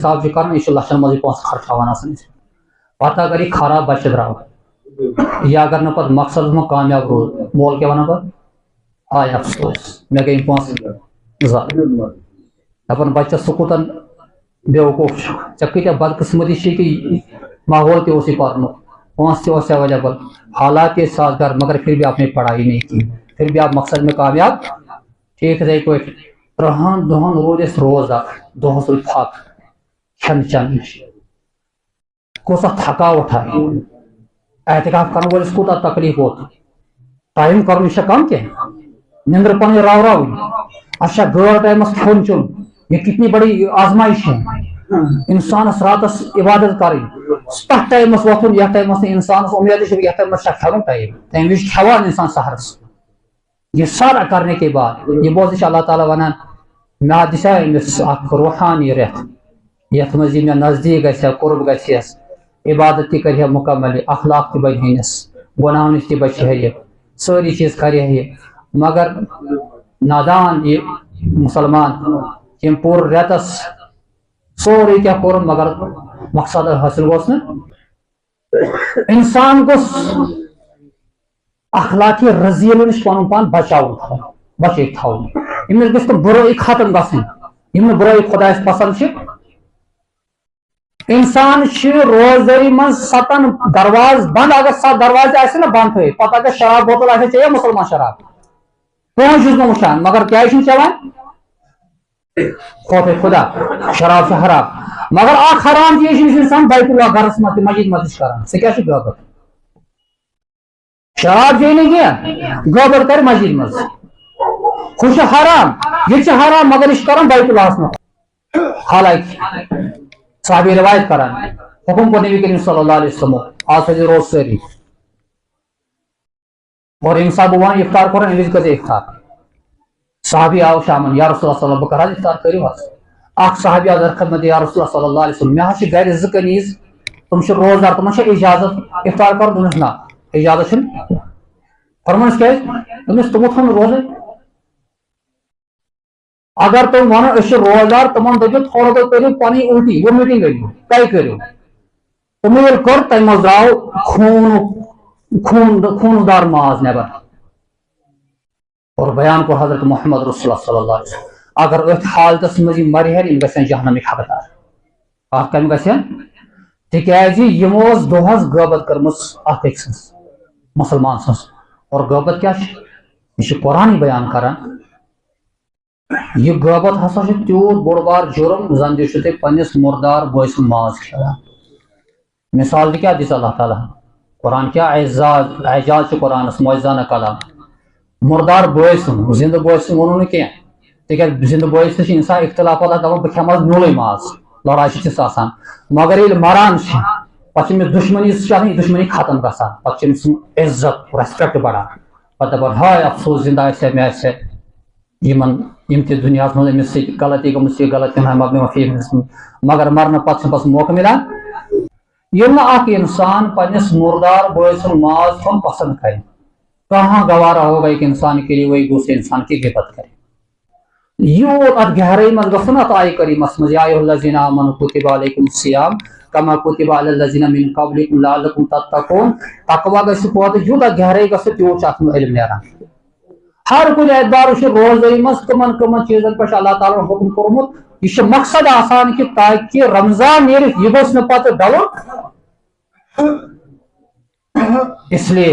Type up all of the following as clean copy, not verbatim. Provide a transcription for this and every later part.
حساب کر یہ لچھن مزے پونسہ خرچان پتہ اگر یہ خراب بچہ درو یہ اگر نا پتہ مقصد میں کامیاب روز مول کیا ونان پتہ آئے افسوس مے گئی پونسہ دپان بچہ سکوتن بیوقوف ژے کتیا بدقسمتی چھ کہ ماحول تہ اسی پرن پونسہ تہ اس اویلیبل حالات کے ساتھ کر مگر پھر بھی آپ نے پڑھائی نہیں کی پھر بھی آپ مقصد میں کامیاب ٹھیک ہے پہ 30 دہن روز اس روزہ دہس روز پھک کھین چین کوسا تھکاوٹ ہے احتکاف کرنے والس کوتا تکلیف ہوت ٹائم کرن یہ کم کی نندر پن راو راو اچھا غیر ٹائمس کھون چون یہ کتنی بڑی آزمائش ہے انسانس راتس عبادت کریں تک ٹائمس وتھن یہ ٹائمس انسانس امید یہ ٹائمس کھون ٹائم تمہ وز کھوان انسان سحرس یہ سارا کرنے کے بعد یہ بوز اللہ تعالیٰ ونان مے دسا امس اخ روحانی رت یت مز یہ نزدیک گھس قرب گھس عبادت تہ کر مکمل اخلاق تہ بنس گناہ نش تہ بچ یہ ساری چیز کر یہ مگر نادان یہ مسلمان یم پور رتس سوری کیا کور مگر مقصد حاصل گوس نا انسان گوس اخلاقی رزیل نش پن پان بچاؤ بچت تھون امس گھس برائی ختم گھن یم برائی خدایس پسند انسان روزداری من 7 درواز بند اگر 7 دروازے آس نا بند تھے پتہ اگر شراب بوتل آ چاہیے مسلمان شراب پہنچ نا وچان مگر کیا چوان خوف خدا شراب سے حرام مگر اخ حرام چیز انسان بیت اللہ گھرس مت مسجد مت کران سہ کیا غیبت شراب چی نہیں کیا غیبت کر مسجد مز خوش حرام یہ حرام مگر یہ کران بیت اللہ مت حالانکہ صحابی روایت کران حکم کو نبی کریم صلی اللہ علیہ وسلم آج روز سری اور انسان بوان افطار کران امس گز افطار صحابی آو شامن یا رسول اللہ صلی اللہ علیہ وسلم بکر افطار کرو اخ صحابی آو در خدمت یا رسول اللہ صلی اللہ علیہ وسلم مے گھر 2 کنیز تم روزدار تم اجازت افطار کر دنس نا اجازت فرمانس کیا تمس تمو تھون روزے اگر تم ونو اس روزدار تمن دپو تھوڑا تو کرو پنی الٹی وومٹنگ کرو طے کرو تم یل کر تمہ مز درو خوندار ماز نبر اور بیان کو حضرت محمد رسول اللہ صلی اللہ علیہ وسلم اگر ات حالتس مز مرہر یم گھن جہنمک حقدار اخ کم گھن تکیازِ یمو دہس غیبت کرمس اخ أکۍ سٕنٛز مسلمان سٕنٛز اور غیبت کیا یہ قرآن بیان کران یہ غیبت ہسا تیوت بوڑ بار جرم زن دِیو تُہۍ پننس مردار بٲے سُنٛد ماز کھیوان مثال کیا دِژ اللہ تعالیٰ قرآن کیا اعجاز قرآنس معجزانہ کلام مردار بٲے سُنٛد زندہ بٲے سُنٛد ووٚنوٗ نہٕ کینٛہہ تِکیازِ زندہ بٲے سۭتۍ چھِ انسان اختلافات دپان بہٕ کھٮ۪مہٕ نیوٗلٕے ماز لڑاے چھِ تِژھ آسان مگر ییٚلہِ مران چھِ پتہٕ چھِ أمِس دُشمنی چھِ آسان یہِ دُشمنی ختم گژھان پتہٕ چھِ أمۍ سُنٛد عزت ریسپیکٹ بڑان پتہٕ دپان ہاے افسوس زندہ آسہِ ہا مےٚ آسہِ ہا یم تہِ دُنیاہس منٛز أمِس سۭتۍ غلطی گٔمٕژ یہِ غلط مگر مرنہٕ پتہٕ چھُنہٕ پتہٕ موقعہٕ مِلان ییٚلہِ نہٕ اکھ انسان پننس مردار بٲے سُنٛد ماز کھیوٚن پسند کرِ کہاں گوارا ہوگا ایک انسان کے لیے وہی دوسرے انسان کی غیبت کرے یوت ات گہرائی مز گژھُن ات آیہِ کریٖمس منٛز یا ایھا الذین آمنوا کُتِبَ علیکم الصیام کما کُتِبَ علی الذین من قبلکم لعلکم تتقون تقوا گژھِ پٲدٕ یوٗتاہ گہرائی گژھِ تیوٗت چھُ اتھ منٛز علم نیران ہر کُنہِ اعتبارٕ چھُ روزدٲری منٛز کٕمن چیٖزن پٮ۪ٹھ اللہ تعالیٰ ہن حُکم کوٚرمُت یہ چھُ مقصد آسان کہ تاکہ رمضان نیرِتھ یہ گوٚژھ نہٕ پتہٕ ڈلُن اس لیے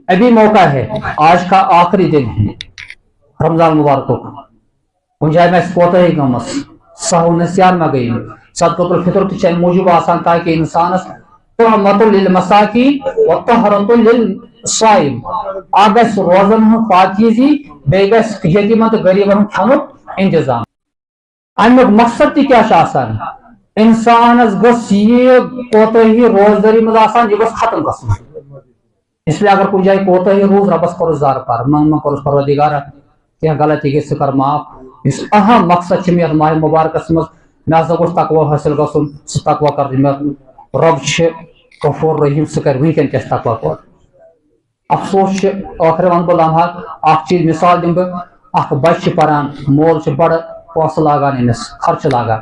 ابھی موقع ہے آج کا آخری دن ہے رمضان مبارک کن جائے میں کوتاہی گٔمٕژ سہو نسیان ما گئی صدقۃ الفطر تہ چھِ موجوب آسان تاکہ انسانس طعمۃ للمساکین وطہرۃ للصائم اکھ گژھِ روزن ہٕنٛز پاکیزی بیٚیہِ گژھِ یتیٖمن تہٕ غریٖبن ہُنٛد کھٮ۪نُک انتظام امیُک مقصد تہِ کیاہ چھُ آسان انسانس گٔژھ یہِ کوتاہی روزدٲری منٛز آسان یہِ گوٚژھ ختم گژھُن اس لیے اگر کُنہِ جایہِ کوتاہی روٗز رۄبس کوٚرُس زار پار منٛگ کوٚرُس پروردگارا کینٛہہ غلطی گٔے ژٕ کر معاف یُس اہم مقصد چھُ مےٚ یتھ ماہِ مبارکس منٛز مےٚ ہسا گوٚژھ تقوا حٲصِل گژھُن سُہ تقوا کر مےٚ رۄب چھُ غفور رحیٖم سُہ کرِ وٕنکیٚن تہِ اَسہِ تقوا پٲدٕ افسوس چھُ ٲخرٕ ونہٕ بہٕ لمحہ اکھ چیٖز مثال دِمہٕ بہٕ اکھ بچہِ چھُ پران مول چھُ بڑٕ پونٛسہٕ لاگان أمِس خرچہٕ لاگان